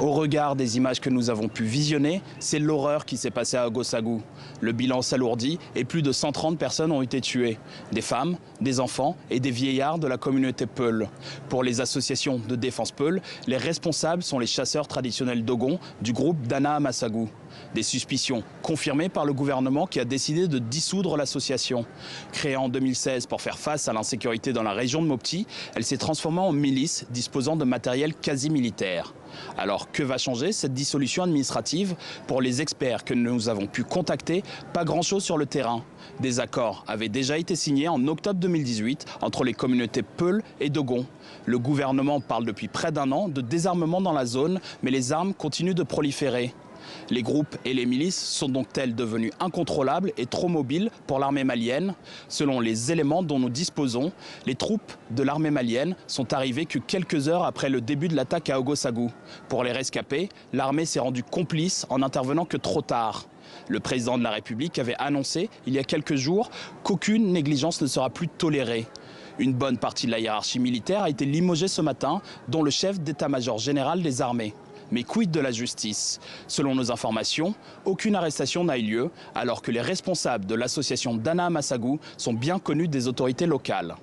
Au regard des images que nous avons pu visionner, c'est l'horreur qui s'est passée à Ogossagou. Le bilan s'alourdit et plus de 130 personnes ont été tuées. Des femmes, des enfants et des vieillards de la communauté Peul. Pour les associations de défense Peul, les responsables sont les chasseurs traditionnels Dogon du groupe Dana Massagu. Des suspicions confirmées par le gouvernement qui a décidé de dissoudre l'association. Créée en 2016 pour faire face à l'insécurité dans la région de Mopti, elle s'est transformée en milice disposant de matériel quasi militaire. Alors que va changer cette dissolution administrative? Pour les experts que nous avons pu contacter, pas grand-chose sur le terrain. Des accords avaient déjà été signés en octobre 2018 entre les communautés Peul et Dogon. Le gouvernement parle depuis près d'un an de désarmement dans la zone, mais les armes continuent de proliférer. Les groupes et les milices sont donc-elles devenus incontrôlables et trop mobiles pour l'armée malienne? Selon les éléments dont nous disposons, les troupes de l'armée malienne sont arrivées que quelques heures après le début de l'attaque à Ogossagou. Pour les rescapés, l'armée s'est rendue complice en n'intervenant que trop tard. Le président de la République avait annoncé il y a quelques jours qu'aucune négligence ne sera plus tolérée. Une bonne partie de la hiérarchie militaire a été limogée ce matin, dont le chef d'état-major général des armées. Mais quid de la justice? Selon nos informations, aucune arrestation n'a eu lieu, alors que les responsables de l'association Dana Massagu sont bien connus des autorités locales.